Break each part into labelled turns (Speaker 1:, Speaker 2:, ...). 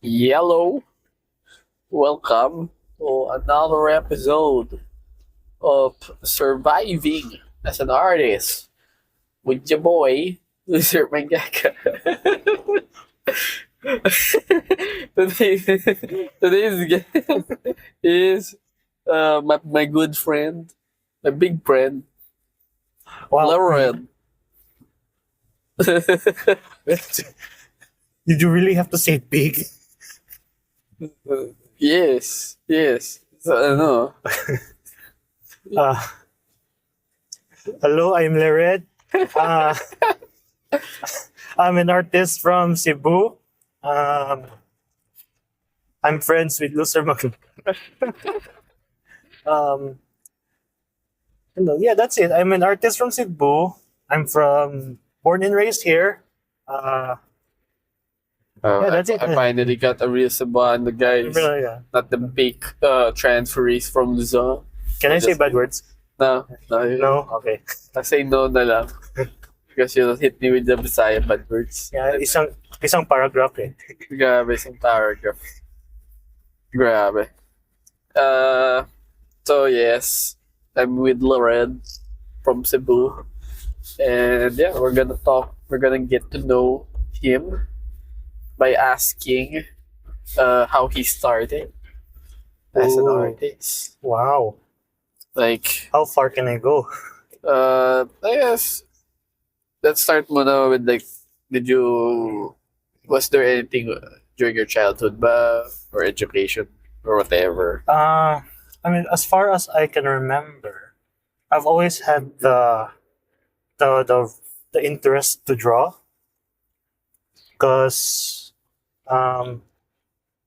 Speaker 1: Yellow, welcome to another episode of Surviving as an Artist with your boy, Loser Mangaka. Today's guest is my good friend, my big friend,
Speaker 2: Wow.
Speaker 1: LeRed.
Speaker 2: Did you really have to say big?
Speaker 1: yes. So, ano,
Speaker 2: Uh, Hello, I'm LeRed. Uh, I'm an artist from Cebu. Um, I'm friends with Loser Mag. um, that's it. I'm an artist from Cebu. I'm from born and raised here. Uh, that's it.
Speaker 1: I finally got a real Cebuano, guys.
Speaker 2: Yeah.
Speaker 1: Not the big transferees from Luzon.
Speaker 2: Can I say bad words?
Speaker 1: No.
Speaker 2: No? Okay.
Speaker 1: I say no na lang. Because you'll hit me with the Bisaya bad words.
Speaker 2: Yeah, isang paragraph eh.
Speaker 1: Grabe, isang paragraph. Grabe. So yes, I'm with LeRed from Cebu. And yeah, we're gonna get to know him by asking how he started as an
Speaker 2: Ooh.
Speaker 1: artist.
Speaker 2: Wow.
Speaker 1: Like,
Speaker 2: How far can I go?
Speaker 1: I guess let's start muna with like, was there anything during your childhood ba or education or whatever?
Speaker 2: As far as I can remember, I've always had the the, the interest to draw because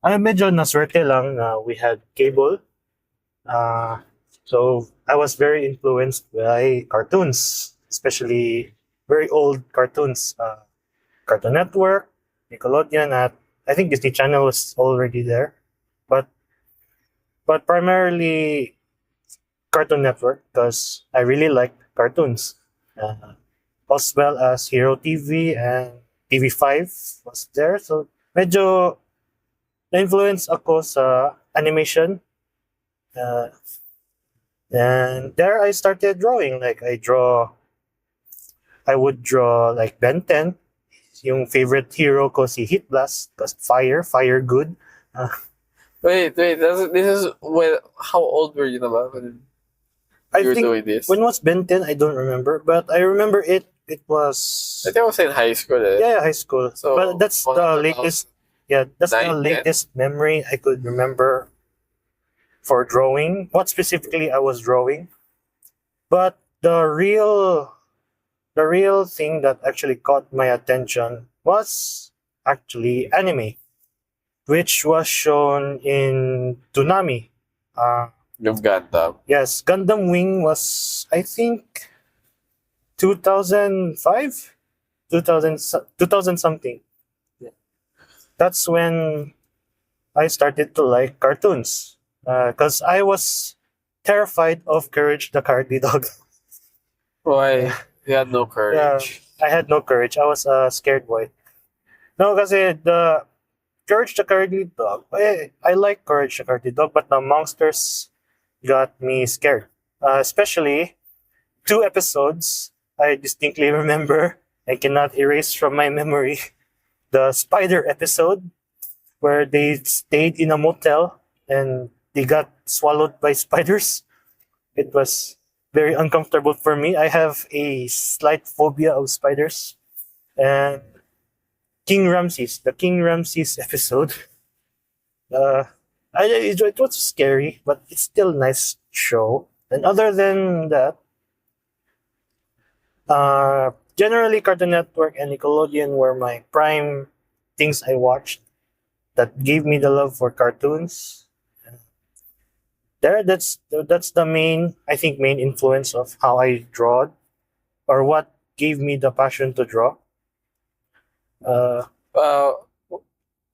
Speaker 2: ay medyo naswerte lang na we had cable. So I was very influenced by cartoons, especially very old cartoons. Cartoon Network, Nickelodeon, at I think Disney Channel was already there, but primarily Cartoon Network because I really liked cartoons, as well as Hero TV and TV5 was there. So medyo na-influence ako sa animation. And there I started drawing. I would draw like Ben 10. Yung favorite hero ko si Heat Blast because fire good.
Speaker 1: Wait, this is when, how old were you naman when
Speaker 2: I
Speaker 1: you were
Speaker 2: think
Speaker 1: doing this?
Speaker 2: when was Ben 10, I don't remember, but I remember it was
Speaker 1: I think I was in high school eh.
Speaker 2: yeah, high school.
Speaker 1: So,
Speaker 2: But that's the latest. Yeah, that's the
Speaker 1: 9, 10?
Speaker 2: latest memory I could remember for drawing. What specifically I was drawing, but the real thing that actually caught my attention was actually anime, which was shown in Toonami.
Speaker 1: Yung Gundam.
Speaker 2: Yes, Gundam Wing was I think 2005, 2000 something. That's when I started to like cartoons because I was terrified of Courage the Cowardly Dog.
Speaker 1: Why? You had no
Speaker 2: Yeah,
Speaker 1: courage.
Speaker 2: I had no courage. I was a scared boy. No, kasi the Courage the Cowardly Dog, I like Courage the Cowardly Dog, but the monsters got me scared. Especially two episodes I distinctly remember. I cannot erase from my memory the spider episode where they stayed in a motel and they got swallowed by spiders. It was very uncomfortable for me. I have a slight phobia of spiders. And the King Ramses episode. Uh, it was scary, but it's still a nice show. And other than that, generally Cartoon Network and Nickelodeon were my prime things I watched that gave me the love for cartoons. That's the main influence of how I draw or what gave me the passion to draw. Uh,
Speaker 1: Uh,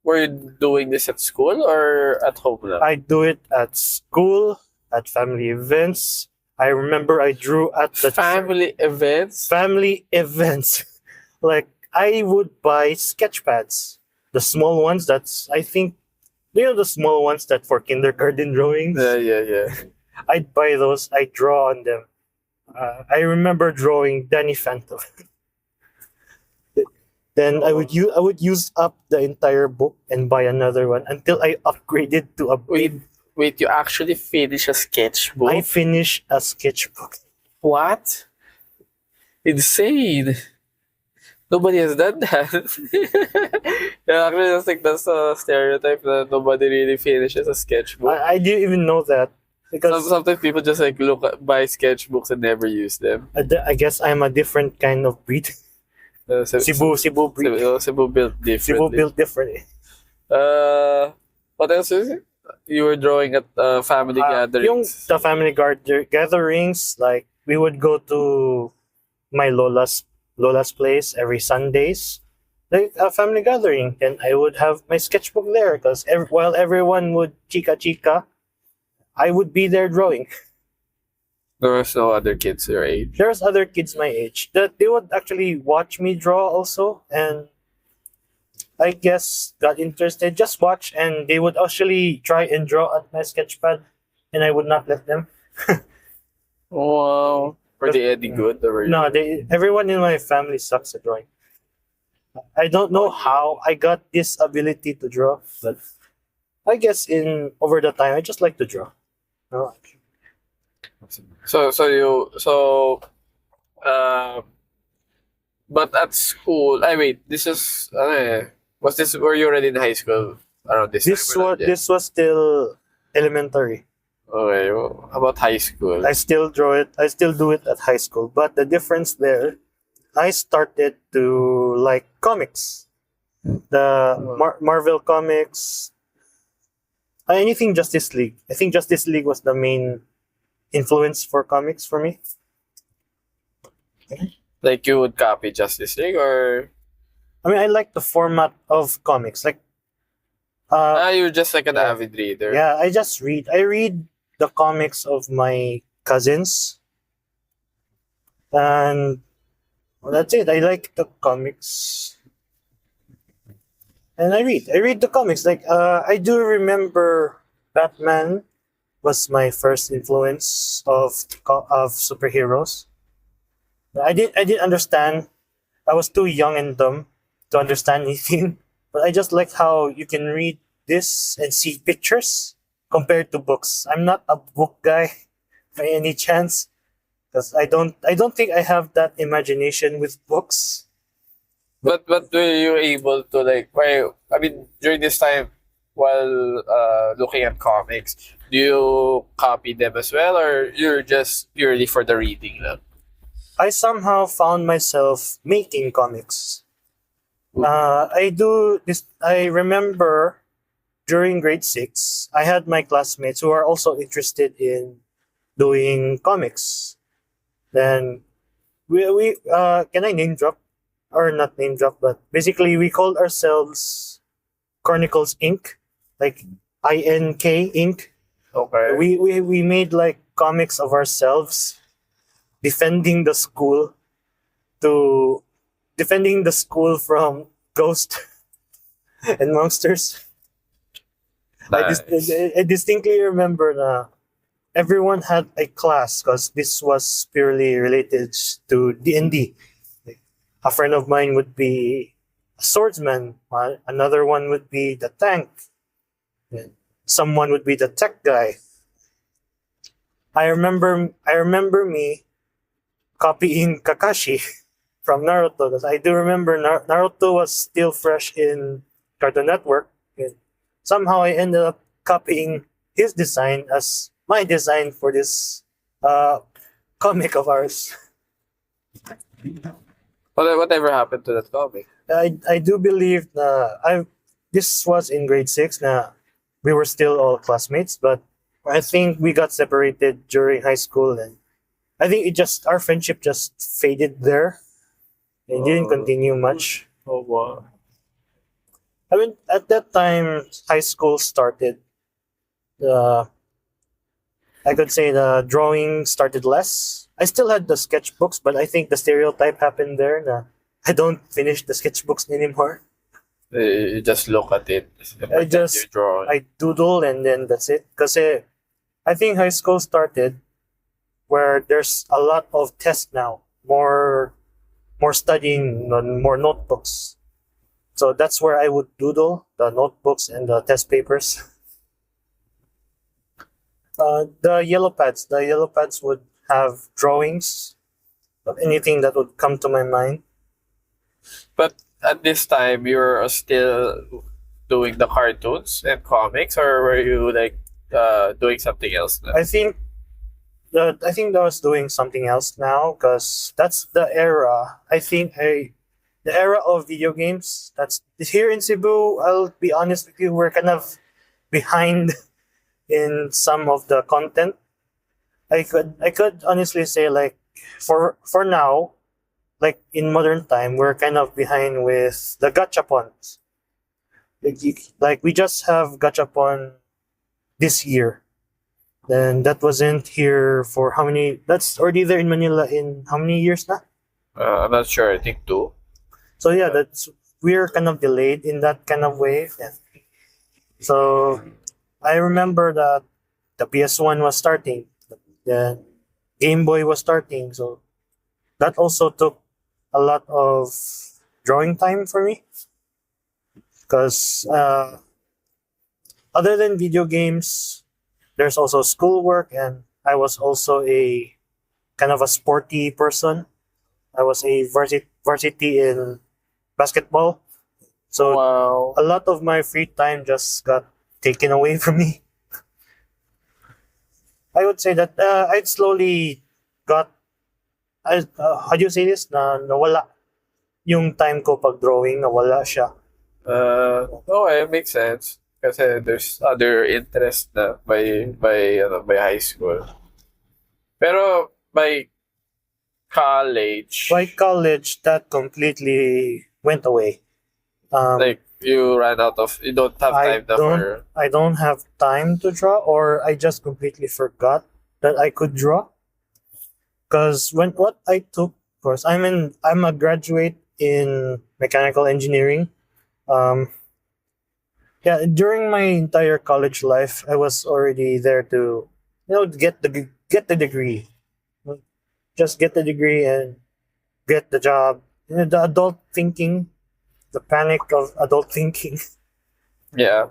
Speaker 1: were you doing this at school or at home lang?
Speaker 2: I do it at school, at family events. I remember I drew at the
Speaker 1: Family events?
Speaker 2: family events. Like I would buy sketch pads the small ones. That's I think the small ones that for kindergarten drawings.
Speaker 1: Yeah.
Speaker 2: I'd buy those. I draw on them. I remember drawing Danny Phantom. Then I would use up the entire book and buy another one until I upgraded to a
Speaker 1: Wait,
Speaker 2: big.
Speaker 1: wait, you actually finish a sketchbook?
Speaker 2: I finish a sketchbook.
Speaker 1: What? Insane. Nobody has done that. Yeah, actually, that's a stereotype that nobody really finishes a sketchbook.
Speaker 2: I didn't even know that because
Speaker 1: Sometimes people just like buy sketchbooks and never use them.
Speaker 2: I guess I'm a different kind of breed. Cebu breed.
Speaker 1: Cebu built
Speaker 2: Cebu
Speaker 1: differently.
Speaker 2: built differently.
Speaker 1: What else is it? You were drawing at family
Speaker 2: Yung
Speaker 1: gatherings.
Speaker 2: the family gatherings, like we would go to my Lola's place every Sundays, like a family gathering, and I would have my sketchbook there because while everyone would chica, I would be there drawing.
Speaker 1: There was no other kids your age.
Speaker 2: There's other kids my age that they would actually watch me draw also, and I guess got interested, just watch, and they would actually try and draw at my sketchpad, and I would not let them.
Speaker 1: Wow. Were they any good? Or were you-
Speaker 2: No, everyone in my family sucks at drawing. I don't know how I got this ability to draw, but I guess in over the time I just like to draw. Oh,
Speaker 1: Uh, but at school, I wait. This is was this were you already in high school around this time? Or not yet?
Speaker 2: this was still elementary.
Speaker 1: Okay. Well, how about high school?
Speaker 2: I still draw it. I still do it at high school, but the difference there, I started to like comics, the Marvel comics, anything Justice League. I think Justice League was the main influence for comics for me.
Speaker 1: Like you would copy Justice League or
Speaker 2: I mean, I like the format of comics. Like,
Speaker 1: you're just like an
Speaker 2: yeah.
Speaker 1: avid reader.
Speaker 2: yeah, I just read. I read the comics of my cousins, and well, that's it. I like the comics, and I read. I read the comics. Like, I do remember Batman was my first influence of superheroes. I didn't understand. I was too young and dumb to understand anything. But I just like how you can read this and see pictures compared to books. I'm not a book guy by any chance because I don't think I have that imagination with books.
Speaker 1: But were you able to like? Why? I mean, during this time, while looking at comics, do you copy them as well, or you're just purely for the reading now?
Speaker 2: I somehow found myself making comics. I do this. I remember during grade 6, I had my classmates who are also interested in doing comics. Then we can I name drop or not name drop, but basically we called ourselves Cornicles Inc. Like INK Inc.
Speaker 1: Okay.
Speaker 2: We made like comics of ourselves defending the school to defending the school from ghosts and monsters.
Speaker 1: Nice.
Speaker 2: I distinctly remember na everyone had a class because this was purely related to D&D. Like, a friend of mine would be a swordsman, another one would be the tank, and someone would be the tech guy. I remember me copying Kakashi from Naruto because I do remember Naruto was still fresh in Cartoon Network, and somehow I ended up copying his design as my design for this comic of ours.
Speaker 1: Whatever happened to that comic?
Speaker 2: I do believe this was in grade 6 na we were still all classmates, but I think we got separated during high school, and I think our friendship just faded there. It didn't continue much.
Speaker 1: Oh wow.
Speaker 2: I mean, at that time, high school started. Uh, I could say the drawing started less. I still had the sketchbooks, but I think the stereotype happened there. Na I don't finish the sketchbooks anymore.
Speaker 1: You just look at it and
Speaker 2: I
Speaker 1: pretend you're
Speaker 2: just
Speaker 1: drawing.
Speaker 2: I doodle and then that's it. Because I think high school started where there's a lot of tests now, more studying, more notebooks. So that's where I would doodle the notebooks and the test papers. The yellow pads would have drawings of anything that would come to my mind.
Speaker 1: But at this time, you're still doing the cartoons and comics, or were you like doing something else now?
Speaker 2: I think I was doing something else now because that's the era. The era of video games. That's here in Cebu. I'll be honest with you, we're kind of behind in some of the content. I could honestly say like for now, like in modern time, we're kind of behind with the gachapons. Like we just have gachapon this year. Then that wasn't here for how many? That's already there in Manila in how many years now?
Speaker 1: I'm not sure. I think two.
Speaker 2: So yeah, that's we're kind of delayed in that kind of way. Yeah. So I remember that the PS1 was starting, the Game Boy was starting, so that also took a lot of drawing time for me because other than video games, there's also schoolwork, and I was also a kind of a sporty person. I was a varsity in basketball, so
Speaker 1: Wow.
Speaker 2: a lot of my free time just got taken away from me. I would say that I slowly got, how do you say this? Nawala yung time ko pag drawing, nawala siya.
Speaker 1: Oh, it makes sense. Kasi there's other interest na by high school. Pero by college,
Speaker 2: By college, that completely went away.
Speaker 1: like you ran out of, you don't have time na for.
Speaker 2: I don't have time to draw, or I just completely forgot that I could draw. Because when what I took course, I'm a graduate in mechanical engineering. Um, yeah, during my entire college life, I was already there to, get the degree, just get the degree and get the job. The adult thinking, the panic of adult thinking.
Speaker 1: Yeah.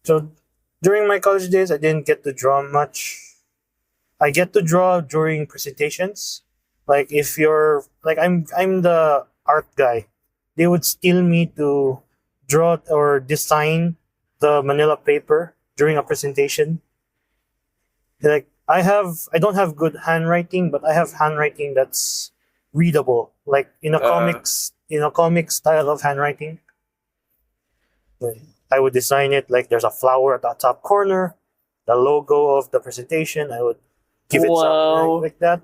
Speaker 2: So during my college days, I didn't get to draw much. I get to draw during presentations. Like if you're like I'm the art guy. They would steal me to draw or design the manila paper during a presentation. Like I don't have good handwriting, but I have handwriting that's readable. Like in a comic style of handwriting. I would design it like there's a flower at the top corner, the logo of the presentation. I would give it something
Speaker 1: Wow.
Speaker 2: like that.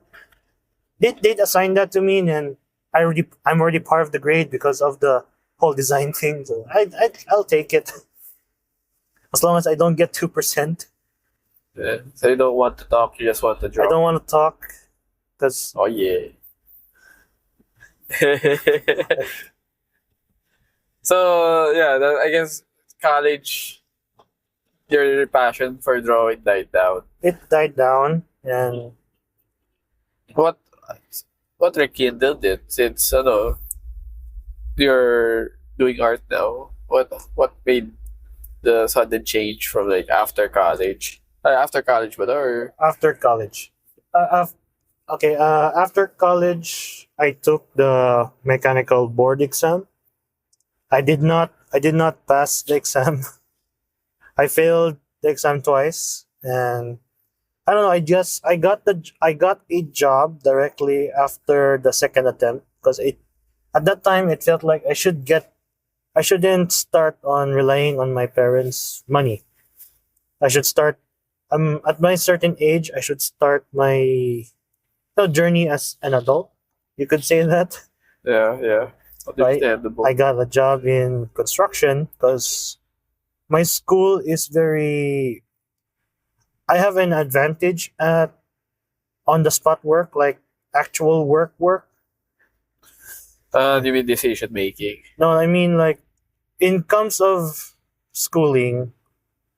Speaker 2: They'd assign that to me, and then I'm already part of the grade because of the whole design thing. So I'll take it as long as I don't get 2%.
Speaker 1: Yeah. So you don't want to talk, you just want to
Speaker 2: I
Speaker 1: draw.
Speaker 2: don't want to talk because
Speaker 1: Oh yeah. So yeah, I guess college, your passion for drawing died down.
Speaker 2: it died down, and
Speaker 1: What what rekindled it since you're doing art now? What made the sudden change from like after college? After college, but or
Speaker 2: after college, after college, I took the mechanical board exam. I did not pass the exam. I failed the exam twice, and I don't know. I got a job directly after the second attempt because it at that time it felt like I shouldn't start on relying on my parents' money. I should start at my certain age. I should start my journey as an adult. You could say that.
Speaker 1: yeah,
Speaker 2: Right.
Speaker 1: understandable.
Speaker 2: I got a job in construction because my school is very. I have an advantage at on the spot work, like actual work.
Speaker 1: You mean decision making?
Speaker 2: No, I mean like in terms of schooling,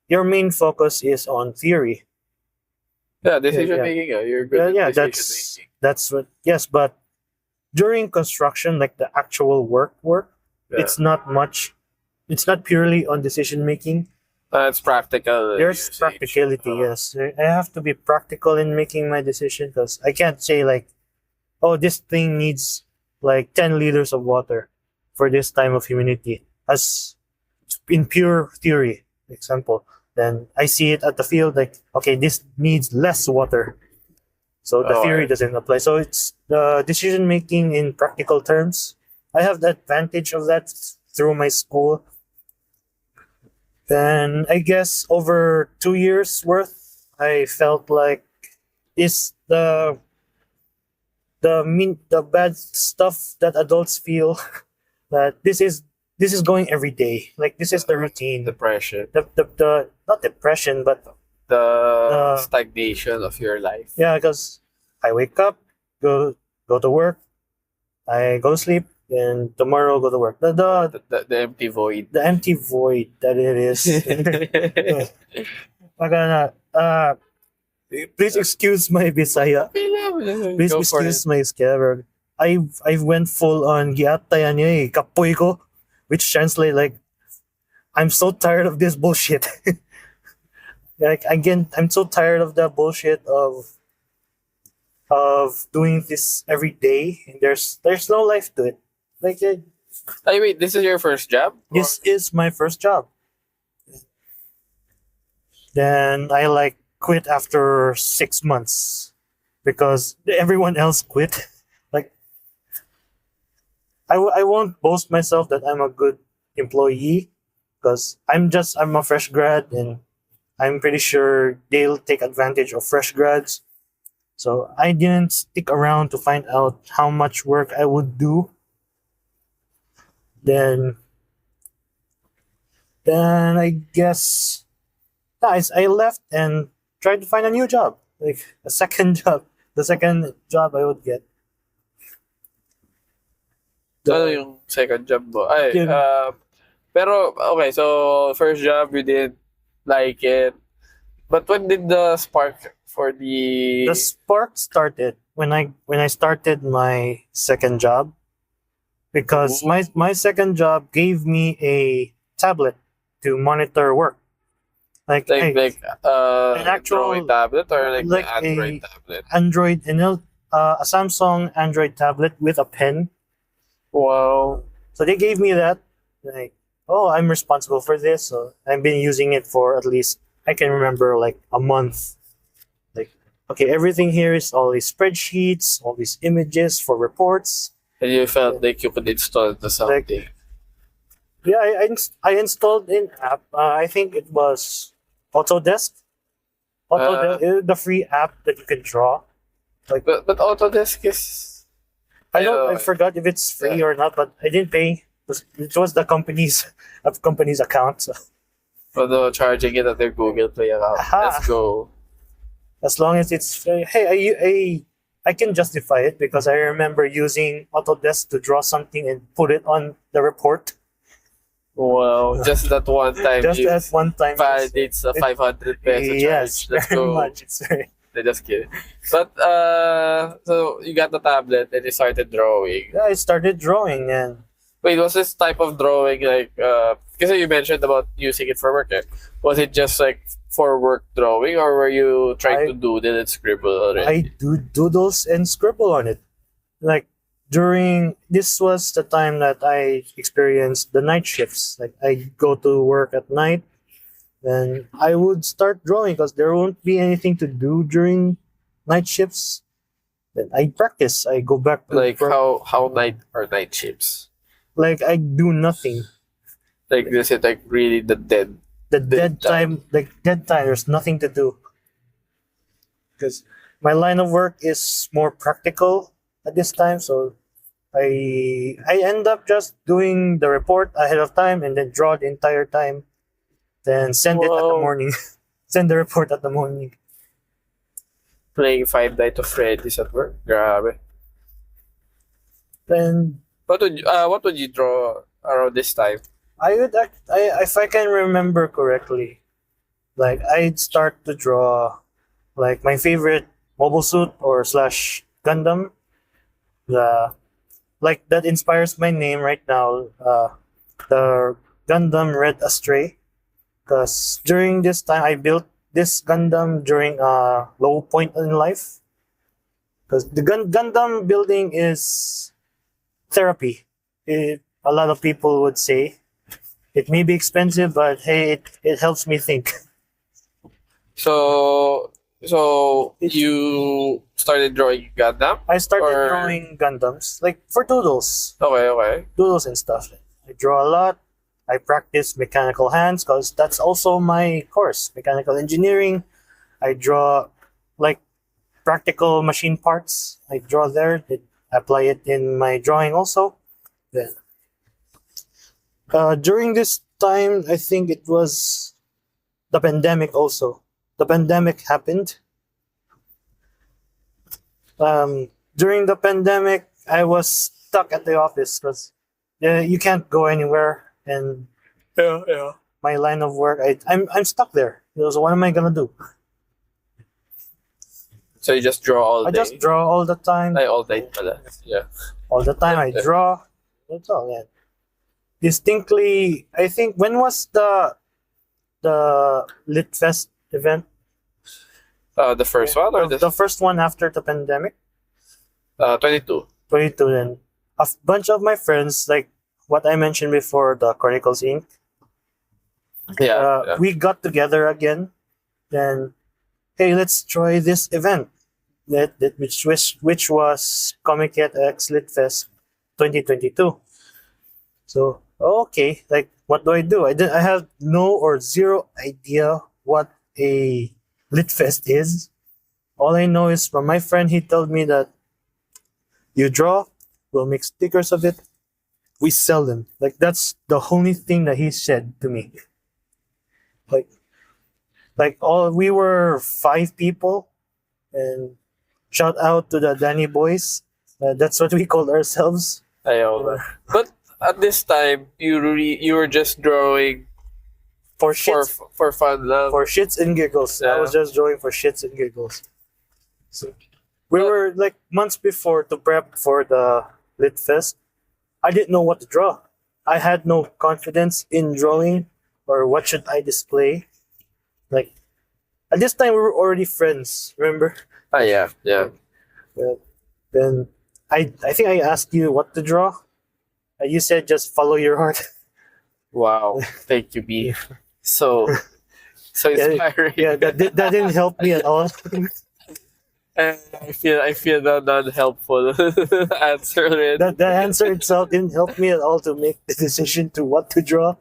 Speaker 2: your main focus is on theory.
Speaker 1: Yeah, decision
Speaker 2: Yeah.
Speaker 1: making. Yeah, you're good
Speaker 2: Yeah,
Speaker 1: at
Speaker 2: yeah,
Speaker 1: decision
Speaker 2: that's what. Yes, but during construction, like the actual work,
Speaker 1: making. Yeah,
Speaker 2: it's not much. It's not purely on decision making.
Speaker 1: it's practical
Speaker 2: There's
Speaker 1: usage.
Speaker 2: practicality. Yes, I have to be practical in making my decision because I can't say like, oh, this thing needs like 10 liters of water for this time of humidity. As in pure theory, example, then I see it at the field like, okay, this needs less water. So the
Speaker 1: Oh,
Speaker 2: theory doesn't apply. So it's the decision making in practical terms. I have the advantage of that through my school. Then I guess over 2 years worth, I felt like is the bad stuff that adults feel that this is going every day. Like this is the routine.
Speaker 1: depression,
Speaker 2: The not depression, but
Speaker 1: the stagnation of your life.
Speaker 2: yeah, because I wake up, go to work, I go to sleep, and tomorrow go to work.
Speaker 1: The empty void.
Speaker 2: The empty void that it is. Magana, please excuse my Bisaya. Please
Speaker 1: Go for
Speaker 2: excuse
Speaker 1: it.
Speaker 2: my scabber. I went full on giatayan niya eh, kapoy ko, which translate like I'm so tired of this bullshit. Like again, I'm so tired of the bullshit of doing this every day. And there's no life to it. Like
Speaker 1: Hey, wait, this is your first job?
Speaker 2: this is my first job. Then I like quit after 6 months because everyone else quit. Like I won't boast myself that I'm a good employee because I'm a fresh grad and I'm pretty sure they'll take advantage of fresh grads. So I didn't stick around to find out how much work I would do. Then I guess I left and tried to find a new job, like a second job. The second job I would get.
Speaker 1: Ano yung second job mo? Ay,
Speaker 2: Yun.
Speaker 1: pero, okay, so, first job, you didn't like it. But when did the spark for the...
Speaker 2: The spark started when I started my second job because my second job gave me a tablet to monitor work. Like
Speaker 1: Like,
Speaker 2: hey, an actual-
Speaker 1: Android tablet or like
Speaker 2: like
Speaker 1: the Android tablet?
Speaker 2: Android a Samsung Android tablet with a pen.
Speaker 1: Wow.
Speaker 2: So they gave me that. Like, oh, I'm responsible for this. So I've been using it for at least I can remember like a month. Like, okay, everything here is all these spreadsheets, all these images for reports.
Speaker 1: And you felt like you could install the something.
Speaker 2: Yeah, I installed an app. I think it was Autodesk. The free app that you can draw.
Speaker 1: But Autodesk is...
Speaker 2: I forgot if it's free or not, but I didn't pay. It was the company's account. So
Speaker 1: Although charging it at their Google Play account.
Speaker 2: Aha.
Speaker 1: Let's go.
Speaker 2: as long as it's free, hey, I can justify it because I remember using Autodesk to draw something and put it on the report.
Speaker 1: Wow. Just that one time.
Speaker 2: Just
Speaker 1: you
Speaker 2: at one time.
Speaker 1: validates a 500 peso
Speaker 2: Yes,
Speaker 1: charge. Let's
Speaker 2: very
Speaker 1: go.
Speaker 2: much. It's very.
Speaker 1: They just kidding. But so you got the tablet and you started drawing.
Speaker 2: Yeah, I started drawing and
Speaker 1: Wait, was this type of drawing like because you mentioned about using it for work? Eh? Was it just like for work drawing, or were you trying to doodle and scribble already?
Speaker 2: I do doodles and scribble on it. Like during this was the time that I experienced the night shifts. Like I go to work at night, then I would start drawing because there won't be anything to do during night shifts. Then I practice. I go back to
Speaker 1: Like
Speaker 2: work.
Speaker 1: how night shifts?
Speaker 2: Like I do nothing.
Speaker 1: Like this is like really the dead.
Speaker 2: The dead time, like dead time. There's nothing to do because my line of work is more practical at this time. So I end up just doing the report ahead of time and then draw the entire time, then send it at the
Speaker 1: Wow.
Speaker 2: morning. Send the report at the morning.
Speaker 1: Playing Five Nights at Freddy's at work. Grabe.
Speaker 2: Then
Speaker 1: What would you draw around this time?
Speaker 2: if I can remember correctly, like I'd start to draw like my favorite mobile suit or slash Gundam. The like that inspires my name right now. The Gundam Red Astray. Because during this time, I built this Gundam during a low point in life. Because the Gundam building is therapy. A lot of people would say it may be expensive, but hey, it helps me think.
Speaker 1: So
Speaker 2: It-
Speaker 1: you started drawing Gundam?
Speaker 2: I started
Speaker 1: Or-
Speaker 2: drawing Gundams like for
Speaker 1: Okay.
Speaker 2: doodles and stuff. I draw a lot. I practice mechanical hands because that's also my course, mechanical engineering. I draw like practical machine parts. I draw there. Apply it in my drawing also. Then, during this time, I think it was the pandemic also. The pandemic happened. During the pandemic, I was stuck at the office because you can't go anywhere, and
Speaker 1: Yeah.
Speaker 2: my line of work, I'm stuck there. So what am I gonna do?
Speaker 1: So you just draw all
Speaker 2: I
Speaker 1: day?
Speaker 2: just draw all the time.
Speaker 1: Ay, all day pala. Yeah.
Speaker 2: All the time I draw. That's all. Yeah. Distinctly, I think when was the Lit Fest event?
Speaker 1: The first one or
Speaker 2: The first one after the pandemic?
Speaker 1: 22?
Speaker 2: 22. Then a bunch of my friends, like what I mentioned before, the Chronicles Inc.
Speaker 1: Yeah.
Speaker 2: We got together again. Then, hey, let's try this event. Which was Comic X Lit Fest 2022. So okay, like what do? I have no or zero idea what a Lit Fest is. All I know is from my friend, he told me that you draw, we'll make stickers of it, we sell them. Like that's the only thing that he said to me. Like all we were 5 people, and shout out to the Danny boys. That's what we called ourselves.
Speaker 1: Ayaw. But at this time, you were just drawing
Speaker 2: For shits,
Speaker 1: for fun lang.
Speaker 2: for shits and giggles. I
Speaker 1: Yeah.
Speaker 2: was just drawing for shits and giggles. So we were like months before to prep for the Lit Fest. I didn't know what to draw. I had no confidence in drawing or what should I display. Like at this time we were already friends, remember?
Speaker 1: Yeah.
Speaker 2: Then I think I asked you what to draw. You said just follow your heart.
Speaker 1: Wow. Thank you, B. So inspiring.
Speaker 2: Yeah, that didn't help me at all.
Speaker 1: And I feel that not helpful answer already.
Speaker 2: The answer itself didn't help me at all to make the decision to what to draw.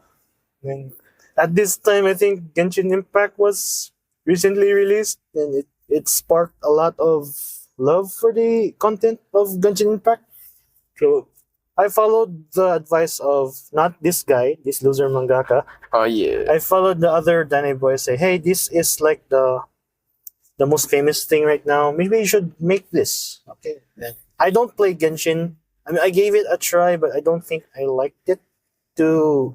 Speaker 2: And at this time, I think Genshin Impact was recently released, and it sparked a lot of love for the content of Genshin Impact. So I followed the advice of not this guy, this loser mangaka.
Speaker 1: Oh yeah.
Speaker 2: I followed the other Danny boys say, hey, this is like the most famous thing right now. Maybe you should make this. Okay. Then I don't play Genshin. I mean, I gave it a try, but I don't think I liked it to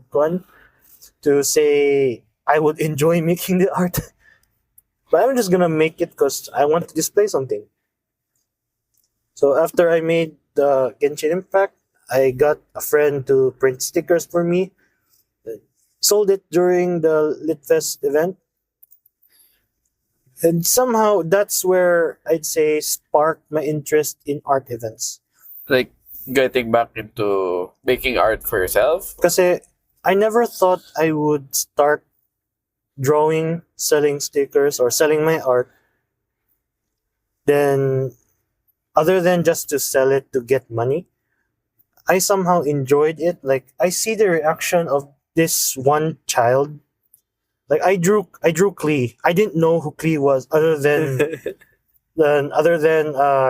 Speaker 2: say I would enjoy making the art. But I'm just gonna make it because I want to display something. So after I made the Genshin Impact, I got a friend to print stickers for me. Sold it during the Litfest event. And somehow that's where I'd say sparked my interest in art events.
Speaker 1: Like getting back into making art for yourself.
Speaker 2: Because I never thought I would start drawing, selling stickers, or selling my art. Then, other than just to sell it to get money, I somehow enjoyed it. Like I see the reaction of this one child. Like I drew Klee. I didn't know who Klee was other than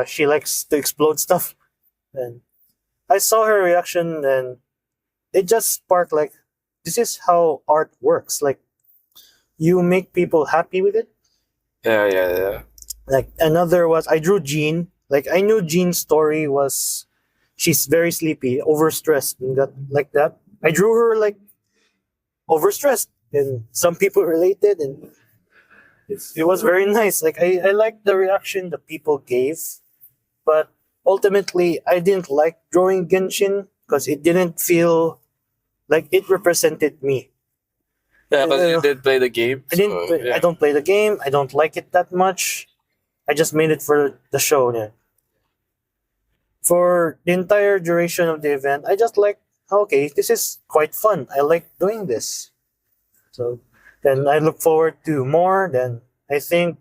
Speaker 2: she likes to explode stuff. And I saw her reaction, and it just sparked like this is how art works. Like you make people happy with it.
Speaker 1: Yeah.
Speaker 2: Like another was I drew Jean. Like I knew Jean's story was she's very sleepy, overstressed, and that like that. I drew her like overstressed, and some people related, and it was very nice. Like I liked the reaction the people gave, but ultimately I didn't like drawing Genshin because it didn't feel like it represented me.
Speaker 1: Yeah, because you
Speaker 2: Uh,
Speaker 1: did play the game.
Speaker 2: I didn't.
Speaker 1: So
Speaker 2: I
Speaker 1: yeah.
Speaker 2: don't play the game. I don't like it that much. I just made it for the show. Yeah. For the entire duration of the event, I just like, okay, this is quite fun. I like doing this. So then I look forward to more. Then I think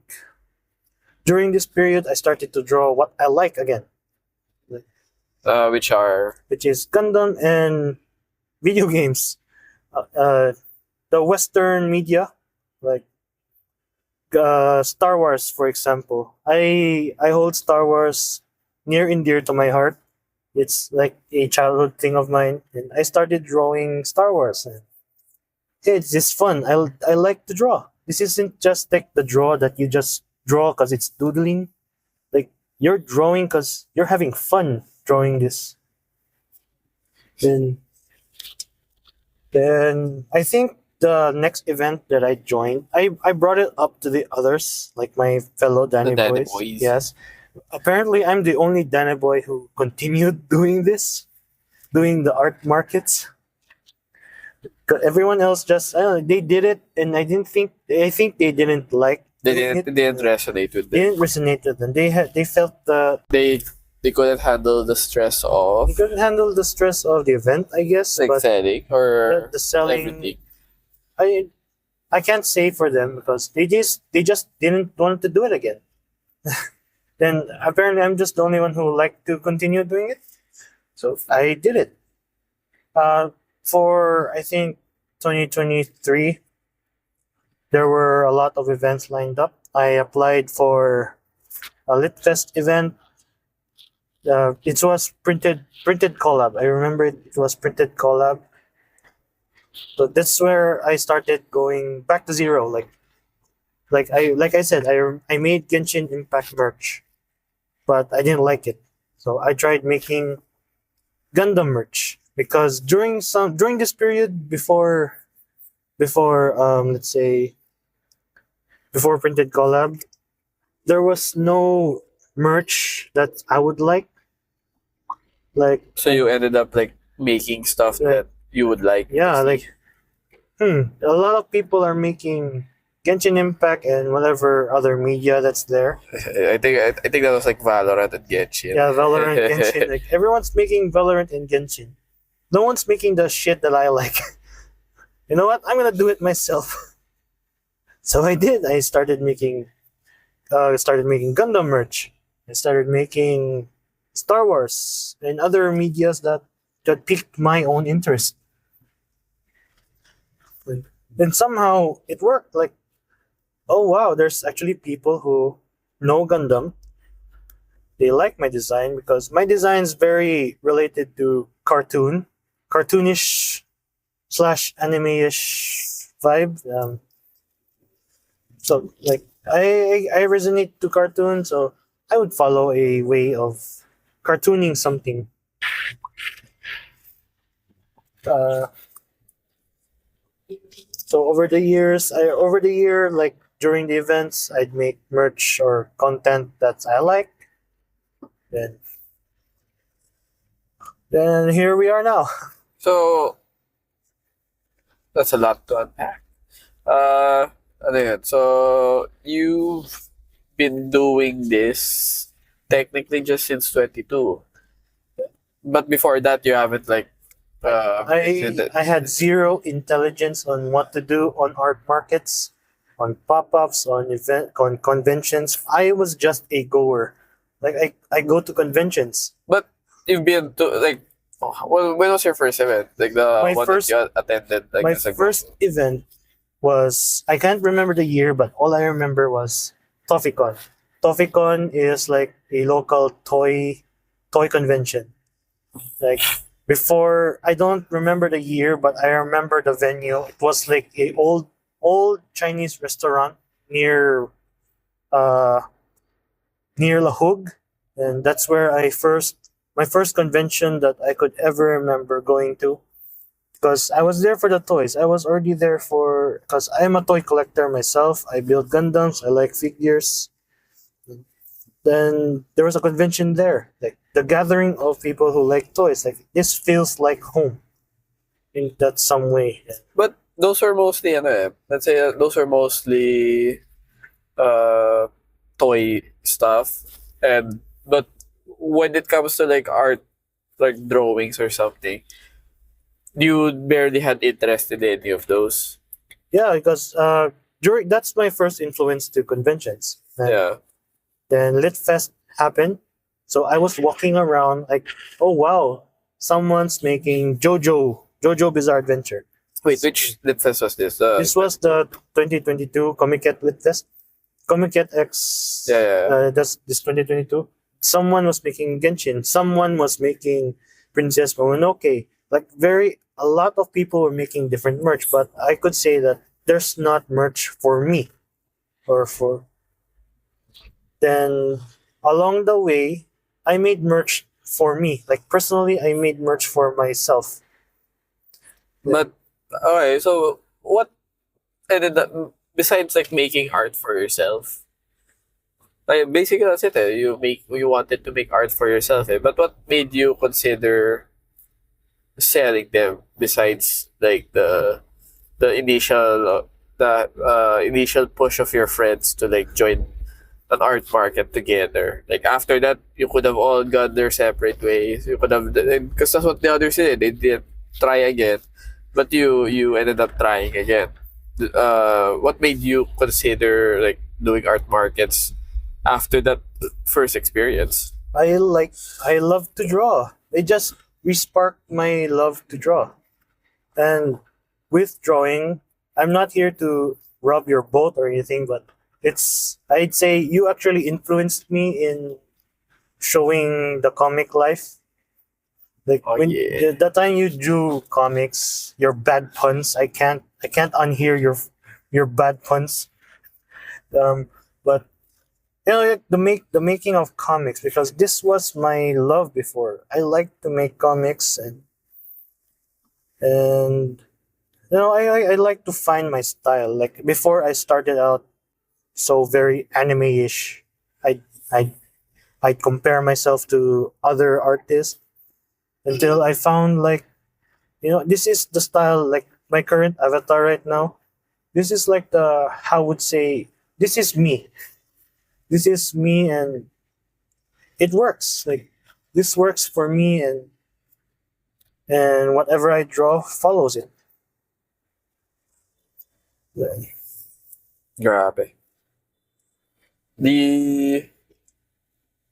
Speaker 2: during this period, I started to draw what I like again,
Speaker 1: Which are
Speaker 2: which is Gundam and video games. The Western media, like Star Wars, for example. I hold Star Wars near and dear to my heart. It's like a childhood thing of mine, and I started drawing Star Wars. And it's just fun. I like to draw. This isn't just like the draw that you just draw because it's doodling. Like you're drawing because you're having fun drawing this. Then then I think the next event that I joined, I brought it up to the others, like my fellow
Speaker 1: the
Speaker 2: Danny
Speaker 1: Danny
Speaker 2: boys.
Speaker 1: Boys.
Speaker 2: Yes. Apparently, I'm the only Danny boy who continued doing this, doing the art markets. 'Cause everyone else just, I don't know, they did it, and I think they didn't like
Speaker 1: They
Speaker 2: doing
Speaker 1: didn't
Speaker 2: it.
Speaker 1: they didn't resonate with
Speaker 2: They
Speaker 1: them.
Speaker 2: didn't resonate with them. They felt
Speaker 1: They couldn't handle the stress
Speaker 2: they
Speaker 1: of
Speaker 2: couldn't handle the stress of the event, I guess.
Speaker 1: like
Speaker 2: But
Speaker 1: selling or
Speaker 2: the selling,
Speaker 1: everything.
Speaker 2: I I can't say for them because they just didn't want to do it again. Then apparently I'm just the only one who liked to continue doing it. So I did it. Uh, for I think 2023, there were a lot of events lined up. I applied for a Litfest event. It was printed collab. I remember it was printed collab. So that's where I started going back to zero. Like I said, I made Genshin Impact merch, but I didn't like it. So I tried making Gundam merch because during this period before let's say before printed collab, there was no merch that I would like
Speaker 1: So you ended up like making stuff
Speaker 2: like
Speaker 1: that you would like to
Speaker 2: yeah,
Speaker 1: see.
Speaker 2: like a lot of people are making Genshin Impact and whatever other media that's there.
Speaker 1: I think that was like Valorant and Genshin.
Speaker 2: Yeah, Valorant, Genshin. Like everyone's making Valorant and Genshin. No one's making the shit that I like. You know what? I'm gonna do it myself. So I did. I started making Gundam merch. I started making Star Wars and other medias that piqued my own interest. And somehow it worked. Like, oh wow, there's actually people who know Gundam. They like my design because my design is very related to cartoonish slash anime-ish vibe. So like I resonate to cartoons, so I would follow a way of cartooning something. Uh, so over the year, like during the events, I'd make merch or content that I like. Then then here we are now.
Speaker 1: So that's a lot to unpack. Ano yun? So you've been doing this technically just since 22. But before that you haven't like
Speaker 2: I had zero intelligence on what to do on art markets, on pop-ups, on conventions. I was just a goer. Like I go to conventions.
Speaker 1: but you've been to like well, when was your first event? Like the
Speaker 2: My
Speaker 1: one
Speaker 2: first
Speaker 1: that you attended like
Speaker 2: my
Speaker 1: as a
Speaker 2: first event was, I can't remember the year, but all I remember was Toficon. Toficon is like a local toy convention. Like before, I don't remember the year, but I remember the venue. It was like a old Chinese restaurant near uh near La Hogue, and that's where I first my first convention that I could ever remember going to. because I was there for the toys. I was already there for because I'm a toy collector myself. I build Gundams. I like figures. Then there was a convention there, like the gathering of people who like toys. Like this feels like home in that some way.
Speaker 1: But those are mostly, let's say, those are mostly uh, toy stuff. And but when it comes to like art, like drawings or something, you barely had interest in any of those.
Speaker 2: Yeah, because during that's my first influence to conventions. And
Speaker 1: Yeah.
Speaker 2: then Lit Fest happened, so I was walking around like, oh wow, someone's making JoJo Bizarre Adventure.
Speaker 1: Wait, which Lit Fest was this?
Speaker 2: This was the 2022 Comiket Lit Fest. Comiket X.
Speaker 1: Yeah, yeah, yeah.
Speaker 2: That's this 2022. Someone was making Genshin. Someone was making Princess Mononoke. Like a lot of people were making different merch, but I could say that there's not merch for me, or for. Then along the way, I made merch for me. Like personally, I made merch for myself.
Speaker 1: But okay, so what ended up besides like making art for yourself? Like basically that's it. You wanted to make art for yourself. But what made you consider selling them besides like the initial push of your friends to like join an art market together. Like after that, you could have all gone their separate ways. You could have because that's what the others did. They didn't try again, but you ended up trying again. What made you consider like doing art markets after that first experience?
Speaker 2: I love to draw. It just resparked my love to draw. And with drawing, I'm not here to rub your boat or anything, but I'd say you actually influenced me in showing the comic life. Like
Speaker 1: Oh
Speaker 2: when
Speaker 1: yeah.
Speaker 2: the time you drew comics, your bad puns, I can't unhear your bad puns. But like the making of comics, because this was my love before. I like to make comics, and I like to find my style. Like before I started out so very anime-ish. I I I compare myself to other artists until I found like this is the style, like my current avatar right now. This is like the how would say this is me. This is me, and it works. Like this works for me, and whatever I draw follows it.
Speaker 1: Grabe. The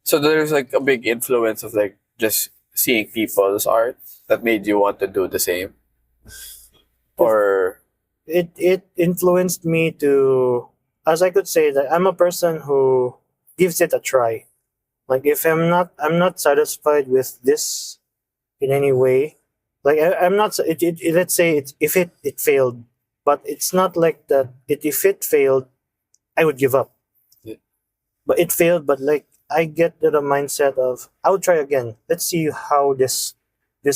Speaker 1: So there's like a big influence of like just seeing people's art that made you want to do the same. Or
Speaker 2: It influenced me to, as I could say, that I'm a person who gives it a try. Like if I'm not satisfied with this in any way, like I'm not let's say if it failed, but it's not like that. If it failed, I would give up.
Speaker 1: Yeah.
Speaker 2: But it failed, but like I get to the mindset of I'll try again. Let's see how this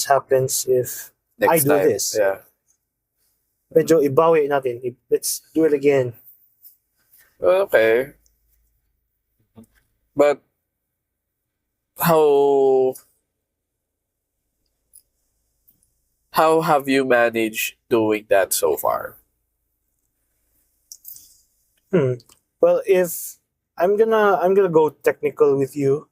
Speaker 2: happens if I
Speaker 1: next
Speaker 2: do
Speaker 1: time.
Speaker 2: this.
Speaker 1: Yeah.
Speaker 2: Medyo ibawi natin. Let's do it again.
Speaker 1: Well, okay. But how how have you managed doing that so far?
Speaker 2: Hmm. Well, if I'm gonna go technical with you,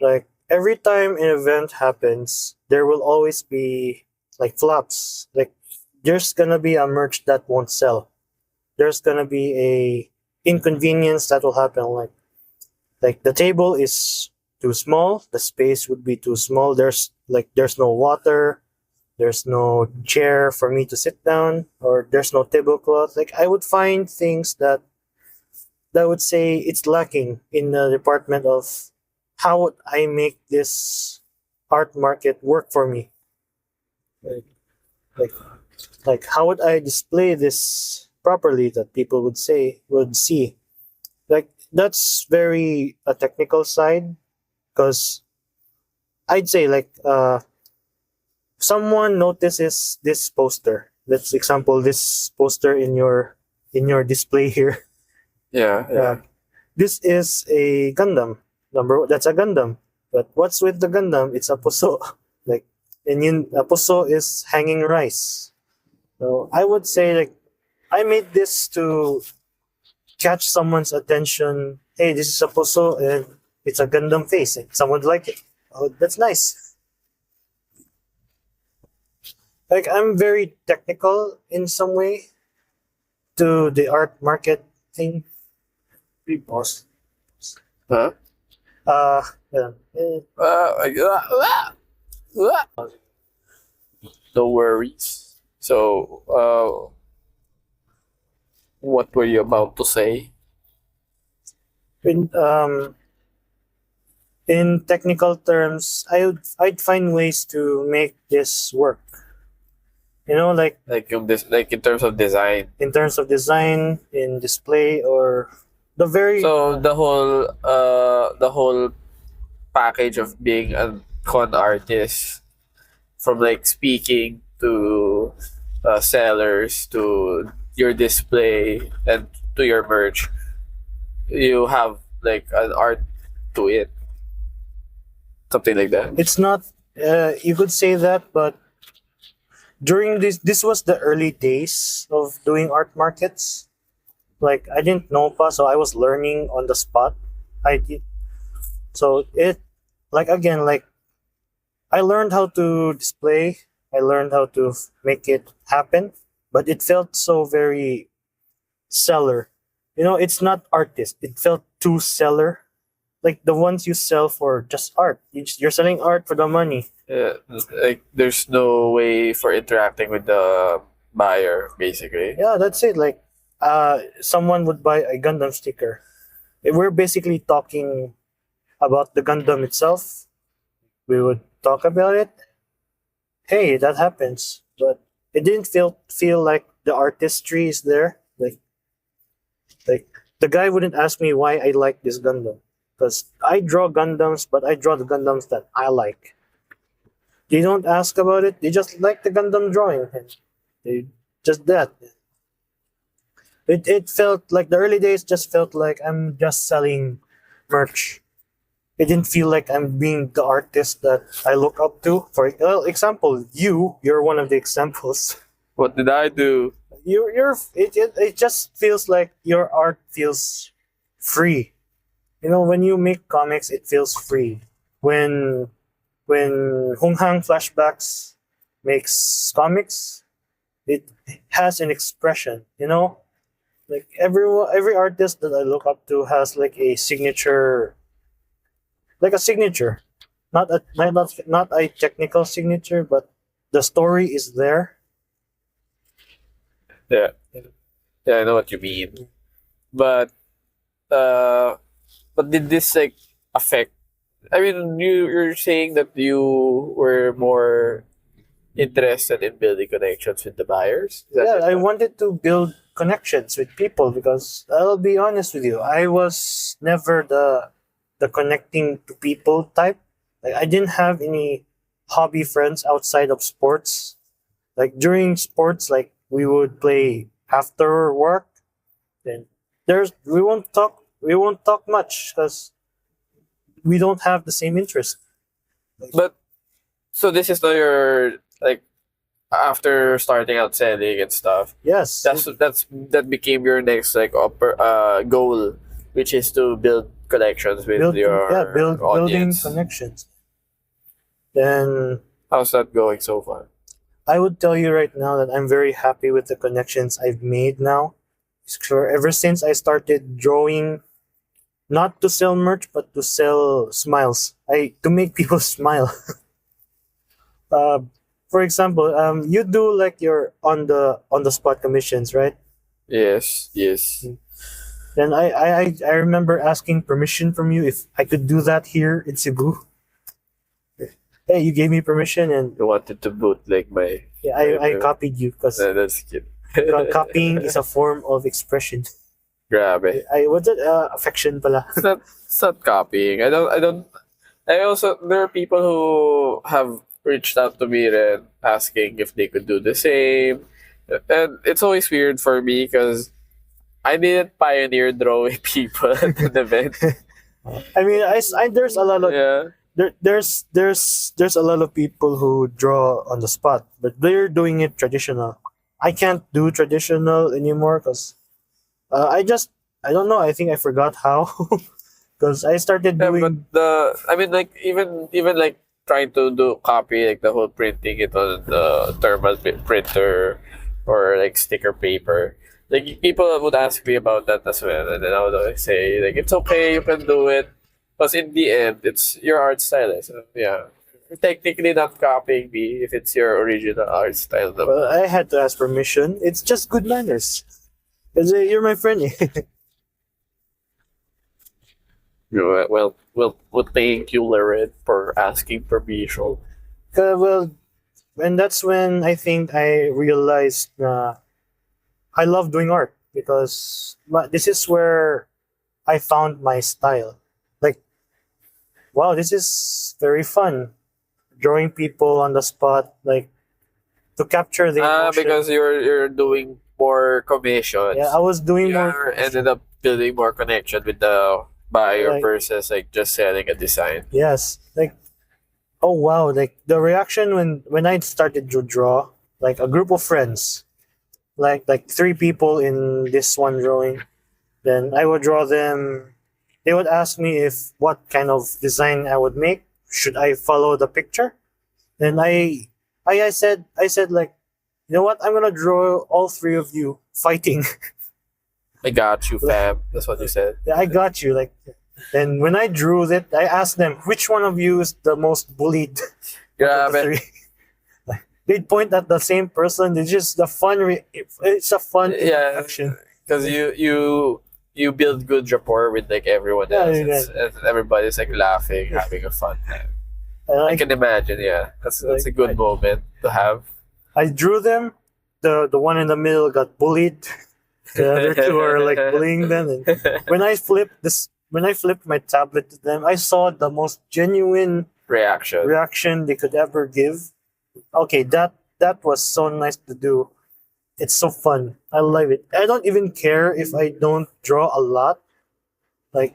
Speaker 2: like every time an event happens, there will always be like flops. Like there's gonna be a merch that won't sell. There's gonna be a inconvenience that will happen. Like the table is too small, the space would be too small. There's no water, there's no chair for me to sit down, or there's no tablecloth. Like I would find things that would say it's lacking in the department of how would I make this art market work for me. Like like, like how would I display this properly that people would see. Like that's very a technical side, because I'd say like someone notices this poster. Let's example this poster in your display here.
Speaker 1: Yeah, yeah.
Speaker 2: This is a Gundam. That's a Gundam. But what's with the Gundam? It's a puso. Like, and a puso is hanging rice. So I would say like I made this to catch someone's attention. Hey, this is a puso and it's a Gundam face. And someone would like it. Oh, that's nice. Like I'm very technical in some way to the art market thing. Boss.
Speaker 1: Huh?
Speaker 2: Yeah.
Speaker 1: No worries. So, what were you about to say?
Speaker 2: In in technical terms, I'd find ways to make this work. You know, like
Speaker 1: Like in terms of design.
Speaker 2: in terms of design, in display, or the very
Speaker 1: So the whole package of being a con artist, from like speaking to sellers to your display and to your merch, you have like an art to it, something like that.
Speaker 2: it's not. You could say that, but during this was the early days of doing art markets. Like I didn't know pa, so I was learning on the spot. I did so it like again like I learned how to display. I learned how to make it happen, but it felt so very seller. You know, it's not artist. It felt too seller. Like the ones you sell for just art. You're selling art for the money.
Speaker 1: Like there's no way for interacting with the buyer, basically.
Speaker 2: Yeah, that's it. Like, someone would buy a Gundam sticker. We're basically talking about the Gundam itself. We would talk about it. Hey, that happens, but it didn't feel like the artistry is there. Like the guy wouldn't ask me why I like this Gundam, because I draw Gundams, but I draw the Gundams that I like. They don't ask about it. They just like the Gundam drawing. And they just that. It felt like the early days just felt like I'm just selling merch. It didn't feel like I'm being the artist that I look up to. For example, you're one of the examples.
Speaker 1: What did I do?
Speaker 2: It just feels like your art feels free. You know, when you make comics, it feels free. When Hung Hang Flashbacks makes comics, it has an expression. You know, like every artist that I look up to has like a signature, not a technical signature, but the story is there.
Speaker 1: Yeah, yeah, I know what you mean. But uh, but did this like affect? I mean, you're saying that you were more interested in building connections with the buyers. Is that
Speaker 2: Yeah, I
Speaker 1: it?
Speaker 2: wanted to build connections with people because I'll be honest with you, I was never the connecting to people type. Like I didn't have any hobby friends outside of sports. Like during sports, like we would play after work. Then we won't talk much because we don't have the same interest.
Speaker 1: But so this is now your like after starting out selling and stuff.
Speaker 2: Yes,
Speaker 1: That became your next like goal, which is to build connections with your
Speaker 2: building
Speaker 1: audience.
Speaker 2: connections. Then
Speaker 1: How's that going so far?
Speaker 2: I would tell you right now that I'm very happy with the connections I've made now. Sure, ever since I started drawing, not to sell merch but to sell smiles. To make people smile. uh, for example, you do like your on the spot commissions, right?
Speaker 1: Yes, yes.
Speaker 2: Then I remember asking permission from you if I could do that here in Cebu. Hey, you gave me permission, and
Speaker 1: You wanted to bootleg my.
Speaker 2: yeah, I copied you because
Speaker 1: That's cute.
Speaker 2: copying is a form of expression.
Speaker 1: Grabe.
Speaker 2: What's it? Affection pala.
Speaker 1: It's not copying. I don't. I also there are people who have reached out to me and asking if they could do the same. And it's always weird for me because I didn't pioneer drawing people at an event.
Speaker 2: I mean, there's a lot of
Speaker 1: Yeah.
Speaker 2: there's a lot of people who draw on the spot, but they're doing it traditional. I can't do traditional anymore because I don't know. I think I forgot how because I started
Speaker 1: Yeah, but
Speaker 2: doing
Speaker 1: I mean, like even like trying to do copy like the whole printing it on the thermal printer or like sticker paper. Like people would ask me about that as well, and then I would always say like it's okay, you can do it, because in the end it's your art style. So yeah, you're technically not copying me if it's your original art style. Though.
Speaker 2: well, I had to ask permission. It's just good manners. 'Cause, you're my friend.
Speaker 1: Well, thank you, LeRed, for asking permission.
Speaker 2: Well, and that's when I think I realized I love doing art because this is where I found my style. Like, wow, this is very fun. Drawing people on the spot, like to capture the emotion.
Speaker 1: Because you're doing more commissions.
Speaker 2: Yeah, I was doing
Speaker 1: You
Speaker 2: more.
Speaker 1: ended up building more connection with the buyer
Speaker 2: Like-
Speaker 1: versus like just selling a design.
Speaker 2: Yes, like oh wow, like the reaction when I started to draw, like a group of friends, like three people in this one drawing. Then I would draw them. They would ask me if what kind of design I would make. Should I follow the picture? Then I said like, you know what? I'm gonna draw all three of you fighting.
Speaker 1: I got you, fam. That's what you said.
Speaker 2: Yeah, I got you. Like, and when I drew it, I asked them which one of you is the most bullied. Of the
Speaker 1: Grabe.
Speaker 2: three. Like, they'd point at the same person. It's just the fun. It's a fun
Speaker 1: Yeah,
Speaker 2: interaction.
Speaker 1: because you build good rapport with like everyone
Speaker 2: Yeah,
Speaker 1: else.
Speaker 2: yeah.
Speaker 1: And everybody's like laughing, having a fun time.
Speaker 2: And
Speaker 1: I can imagine. Yeah, that's a good moment to have.
Speaker 2: I drew them. The one in the middle got bullied. The other two are like bullying them. And when I flipped my tablet to them, I saw the most genuine
Speaker 1: Reaction.
Speaker 2: reaction they could ever give. Okay, that was so nice to do. It's so fun. I love it. I don't even care if I don't draw a lot. Like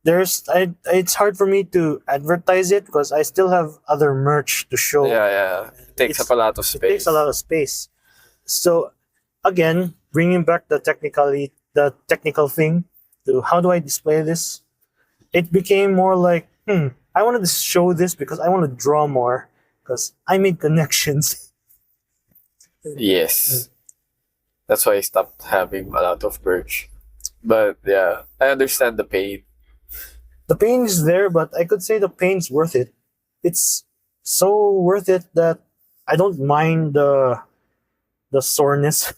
Speaker 2: it's hard for me to advertise it because I still have other merch to show.
Speaker 1: Yeah. It takes
Speaker 2: It's-
Speaker 1: up a lot of
Speaker 2: It
Speaker 1: space.
Speaker 2: takes a lot of space. So again, bringing back the technical thing to how do I display this? It became more like, I wanted to show this because I want to draw more because I made connections.
Speaker 1: Yes. That's why I stopped having a lot of merch. But yeah, I understand the pain.
Speaker 2: The pain is there, but I could say the pain's worth it. It's so worth it that I don't mind the soreness.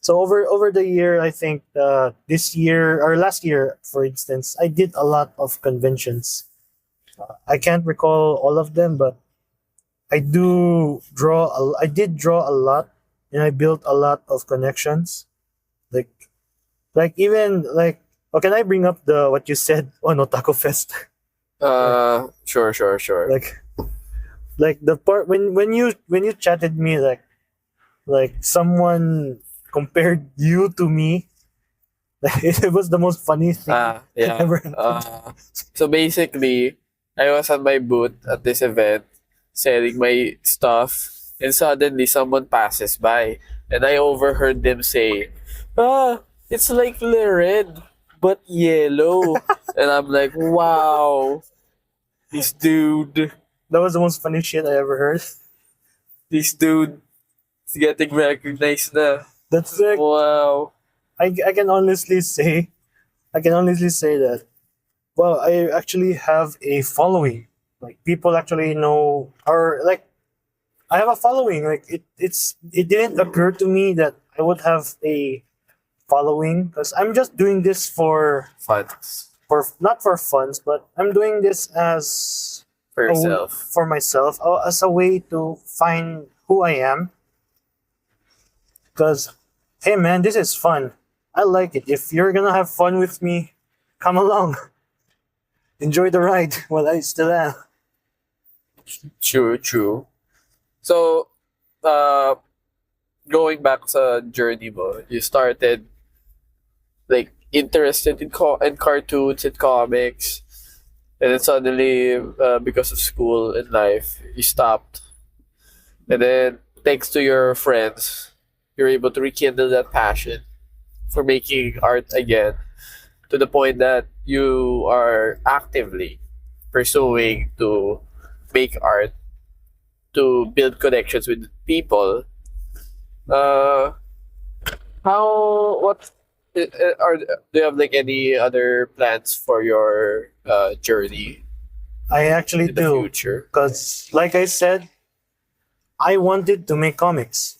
Speaker 2: So over the year, I think this year or last year, for instance, I did a lot of conventions. I can't recall all of them, but I did draw a lot, and I built a lot of connections. Like even like. Oh, can I bring up the what you said on Otaku Fest?
Speaker 1: Sure.
Speaker 2: Like the part when you chatted me like someone compared you to me. It was the most funny thing
Speaker 1: Yeah.
Speaker 2: ever.
Speaker 1: So basically, I was at my booth at this event selling my stuff, and suddenly someone passes by, and I overheard them say, it's like LeRed, but yellow. And I'm like, wow, this dude,
Speaker 2: That was the most funny shit I ever heard.
Speaker 1: this dude is getting recognized na.
Speaker 2: That's like
Speaker 1: Wow.
Speaker 2: I can honestly say that well I actually have a following. Like people actually know or like I have a following. Like it didn't occur to me that I would have a following because I'm just doing this for
Speaker 1: Fun
Speaker 2: not for funds, but I'm doing this as
Speaker 1: for yourself.
Speaker 2: for myself as a way to find who I am. Because hey man, this is fun. I like it. If you're gonna have fun with me, come along. Enjoy the ride while I still am.
Speaker 1: True, true. So, uh, going back sa journey mo, you started like interested in in cartoons and comics, and then suddenly, because of school and life, you stopped. And then, thanks to your friends, you're able to rekindle that passion for making art again, to the point that you are actively pursuing to make art, to build connections with people. Uh, how what are do you have like any other plans for your journey
Speaker 2: I actually
Speaker 1: in the
Speaker 2: do,
Speaker 1: future?
Speaker 2: because like I said, I wanted to make comics.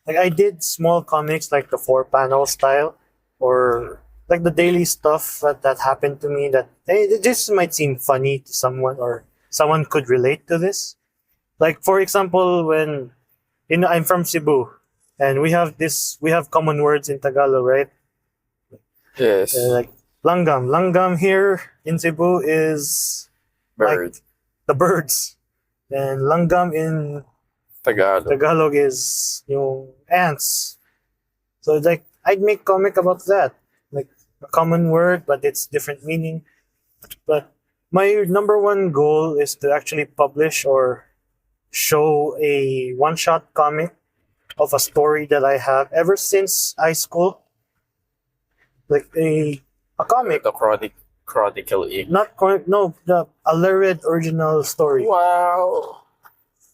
Speaker 2: Like I did small comics like the 4 panel style, or like the daily stuff that happened to me that, hey, this might seem funny to someone, or someone could relate to this. Like for example, when I'm from Cebu, and we have common words in Tagalog, right?
Speaker 1: Yes,
Speaker 2: Like langgam. Langgam here in Cebu is
Speaker 1: bird,
Speaker 2: like the birds. And langgam in
Speaker 1: Tagalog.
Speaker 2: Tagalog is ants. So it's like I'd make comic about that. Like a common word, but it's different meaning. But my number one goal is to actually publish or show a one shot comic of a story that I have ever since high school. Like a comic.
Speaker 1: The Chronicle Ink.
Speaker 2: Not comic, no, a LeRed original story.
Speaker 1: Wow.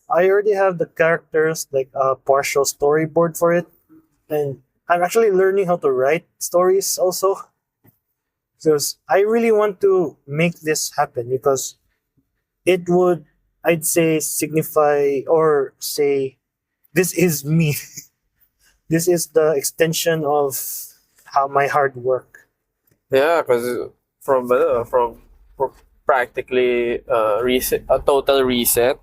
Speaker 2: I already have the characters, like a partial storyboard for it, and I'm actually learning how to write stories also. Because I really want to make this happen, because it would, I'd say, signify or say, this is me. This is the extension of how my hard work.
Speaker 1: Yeah, because from practically reset, a total reset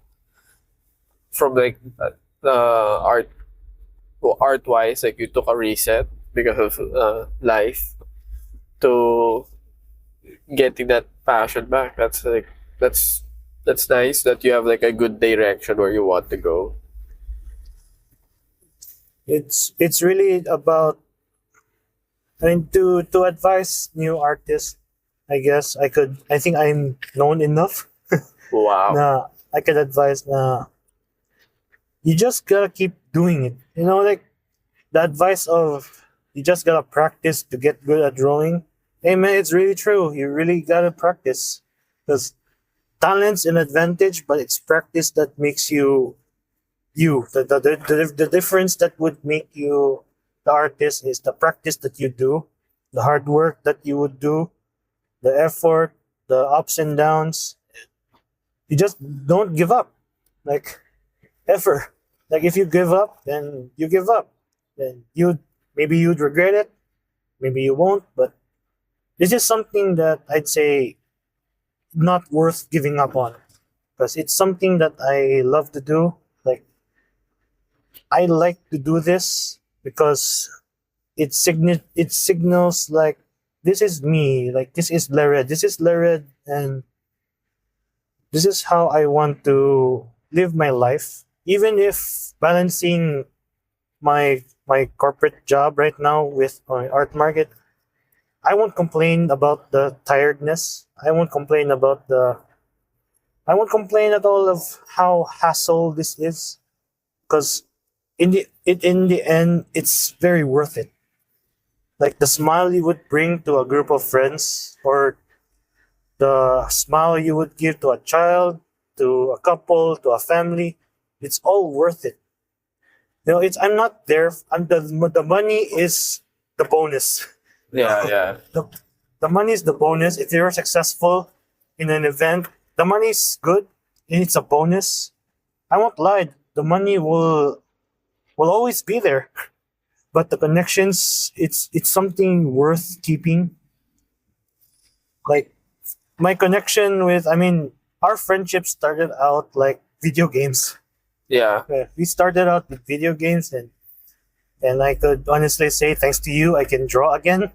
Speaker 1: from like art, well, art wise, like you took a reset because of life, to getting that passion back. That's like that's nice that you have like a good direction where you want to go.
Speaker 2: It's really about, I mean, to advise new artists. I guess I think I'm known enough
Speaker 1: Wow.
Speaker 2: na I could advise na you just gotta keep doing it. Like the advice of you just gotta practice to get good at drawing. Hey man, it's really true. You really gotta practice, because talent's an advantage, but it's practice that makes you you. The difference that would make you the artist is the practice that you do, the hard work that you would do, the effort, the ups and downs. You just don't give up. Like ever. Like if you give up, then you give up. Then maybe you'd regret it, maybe you won't, but this is something that I'd say not worth giving up on, because it's something that I love to do. Like I like to do this because it signals like this is me, like this is LeRed, and this is how I want to live my life, even if balancing my corporate job right now with my art market. I won't complain about the tiredness. I won't complain at all of how hassle this is, because in the end it's very worth it. Like the smile you would bring to a group of friends, or the smile you would give to a child, to a couple, to a family, it's all worth it. It's I'm not there. The money is the bonus.
Speaker 1: Yeah, yeah.
Speaker 2: The money is the bonus. If you're successful in an event, the money is good. It's a bonus. I won't lie. The money will always be there, but the connections, it's something worth keeping. Like my connection with, I mean, our friendship started out like video games.
Speaker 1: Yeah.
Speaker 2: We started out with video games, and I could honestly say, thanks to you, I can draw again.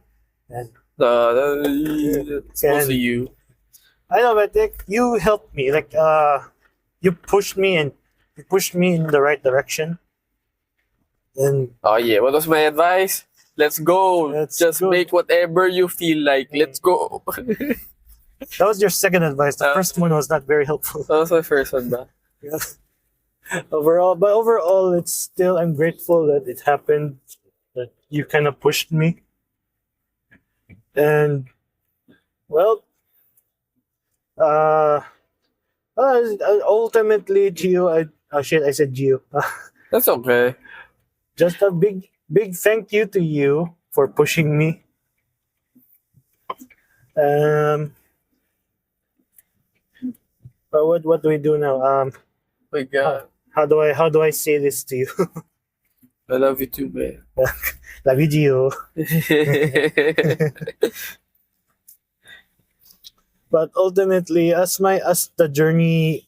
Speaker 2: And
Speaker 1: It's mostly you.
Speaker 2: I know, but like, you helped me. Like you pushed me and you pushed me in the right direction. And
Speaker 1: Oh yeah, what was my advice? Let's go.
Speaker 2: Let's
Speaker 1: Just
Speaker 2: go.
Speaker 1: make whatever you feel like. Let's go.
Speaker 2: that was your second advice. The
Speaker 1: Uh,
Speaker 2: first one was not very helpful.
Speaker 1: That was my first one, ba?
Speaker 2: Yeah. Overall, it's still, I'm grateful that it happened, that you kind of pushed me. And, well, uh, ultimately, Gio, oh shit, I said Gio.
Speaker 1: That's okay.
Speaker 2: Just a big thank you to you for pushing me. Um, but what do we do now?
Speaker 1: My God.
Speaker 2: How do I say this to you?
Speaker 1: I love you too, man.
Speaker 2: Love you, Gio. But ultimately,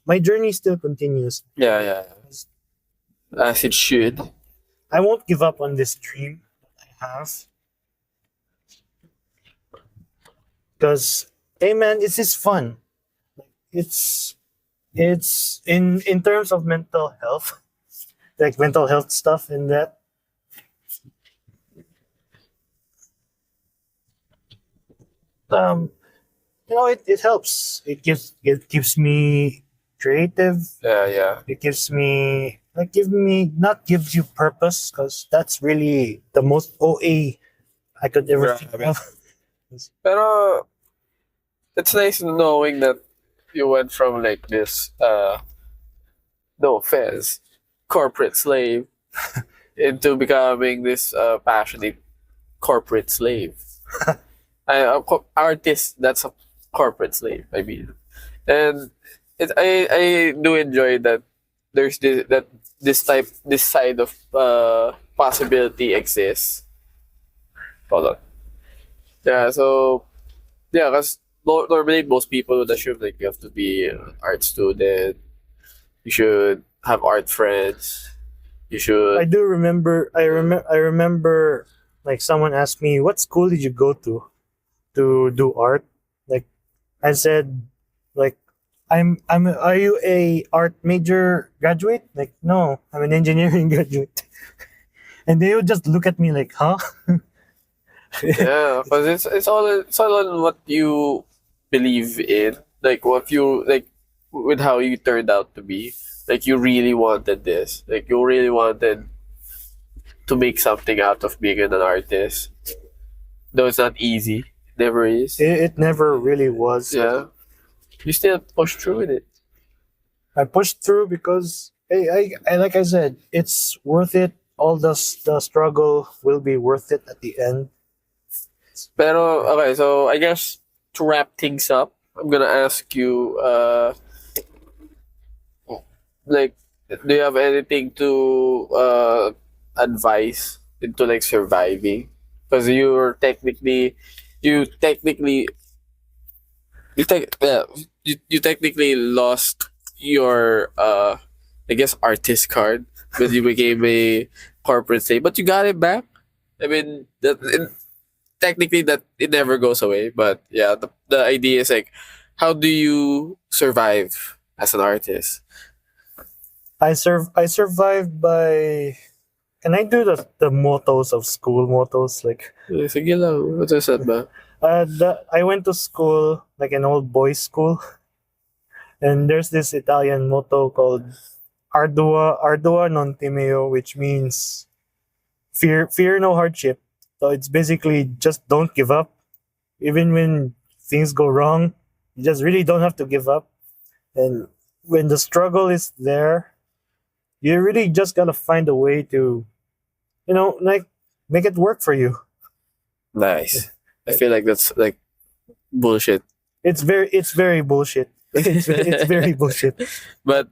Speaker 2: my journey still continues.
Speaker 1: Yeah, yeah. As it should.
Speaker 2: I won't give up on this dream that I have. Because, hey man, it's just fun. It's in terms of mental health, like mental health stuff and that. Um, it helps. It keeps me creative.
Speaker 1: Yeah, yeah.
Speaker 2: It gives me not gives you purpose, because that's really the most OA I could ever think
Speaker 1: Grabe.
Speaker 2: of.
Speaker 1: Pero it's nice knowing that you went from like this no offense, corporate slave into becoming this passionate corporate slave. Artist, that's a corporate slave, I mean. And I do enjoy that there's this side of possibility exists. Hold on. Yeah, so yeah, because normally most people would assume like you have to be an art student, you should have art friends, you
Speaker 2: I
Speaker 1: should.
Speaker 2: do remember. I remember. Like, someone asked me, "What school did you go to do art?" Like, I said, like, Are you a art major graduate? Like, no, I'm an engineering graduate. And they would just look at me like, huh?
Speaker 1: Yeah, because it's all on what you believe in, like what you like with how you turned out to be. Like you really wanted this, like you really wanted to make something out of being an artist. Though it's not easy, never is.
Speaker 2: It never really was.
Speaker 1: Yeah, you still push through with it.
Speaker 2: I pushed through because, hey, like I said, it's worth it. All the struggle will be worth it at the end.
Speaker 1: Pero okay, so I guess to wrap things up, I'm gonna ask you, like, do you have anything to advise into like surviving? Because you technically, you technically lost your I guess artist card when you became a corporate slave, but you got it back. I mean, technically that it never goes away, but yeah, the idea is like, how do you survive as an artist?
Speaker 2: I survived by. Can I do the mottos of school mottos? Like,
Speaker 1: Sige lang, what's that ba?
Speaker 2: I went to school, like an old boys school, and there's this Italian motto called Ardua non timeo, which means fear no hardship. So it's basically just don't give up, even when things go wrong. You just really don't have to give up, and when the struggle is there, you really just gotta find a way to, like, make it work for you.
Speaker 1: Nice. I feel like that's like bullshit,
Speaker 2: It's very bullshit. It's very bullshit.
Speaker 1: but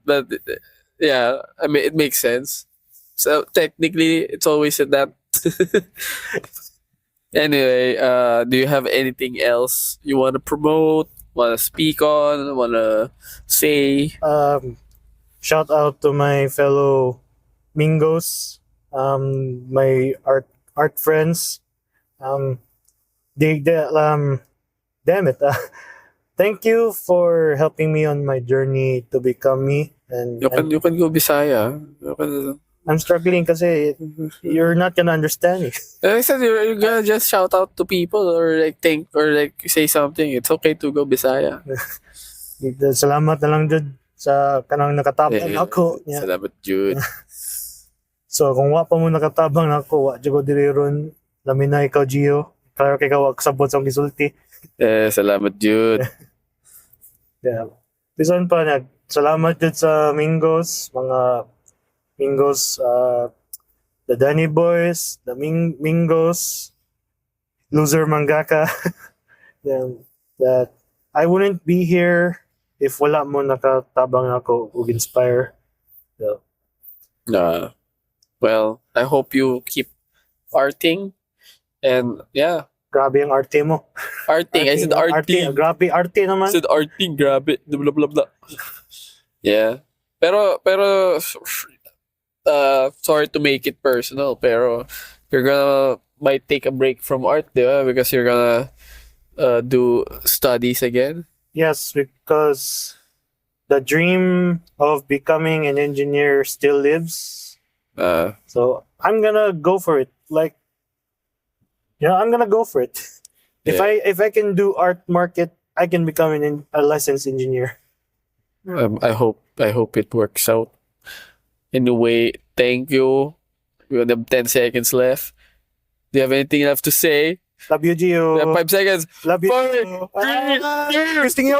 Speaker 1: yeah, I mean it makes sense. So technically, it's always in that. Anyway, do you have anything else you want to promote? Want to speak on? Want to say?
Speaker 2: Shout out to my fellow Mingos, my art friends. They damn it. Thank you for helping me on my journey to become me. And
Speaker 1: You can go Bisaya. You can,
Speaker 2: I'm struggling kasi you're not gonna understand me.
Speaker 1: like I said, you're gonna just shout out to people or like think or like say something. It's okay to go Bisaya.
Speaker 2: Salamat na lang jud sa kanang nakatabang ako. Yeah.
Speaker 1: Salamat, Jude.
Speaker 2: So kung wa pa mo nakatabang nako, wa jud ko diri ron. Lamin na ikaw Gio. Klaro kay ka wa kasabot sa akong gisulti.
Speaker 1: Salamat, Jude.
Speaker 2: Yeah. Bison pa salamat jud sa Mingos, mga Mingos, the Danny Boys, the Mingos, Loser Mangaka. That I wouldn't be here if wala mo nakatabang ako ug inspire. So,
Speaker 1: Well, I hope you keep arting. And yeah,
Speaker 2: grabe ang arte mo.
Speaker 1: arting. I said arting.
Speaker 2: Grabe arte
Speaker 1: I
Speaker 2: naman.
Speaker 1: said arting. Grabe. Blah, blah, blah. Yeah. Pero, sorry to make it personal, pero you're gonna might take a break from art, di ba? Because you're gonna do studies again.
Speaker 2: Yes, because the dream of becoming an engineer still lives. So I'm gonna go for it. Like, I'm gonna go for it. If I can do art market, I can become a licensed engineer.
Speaker 1: I hope it works out. Anyway, thank you. We only have 10 seconds left. Do you have anything left to say?
Speaker 2: Love you,
Speaker 1: We have
Speaker 2: Gio.
Speaker 1: 5 seconds.
Speaker 2: Love you.
Speaker 1: 4, 3, 2,
Speaker 2: Christine,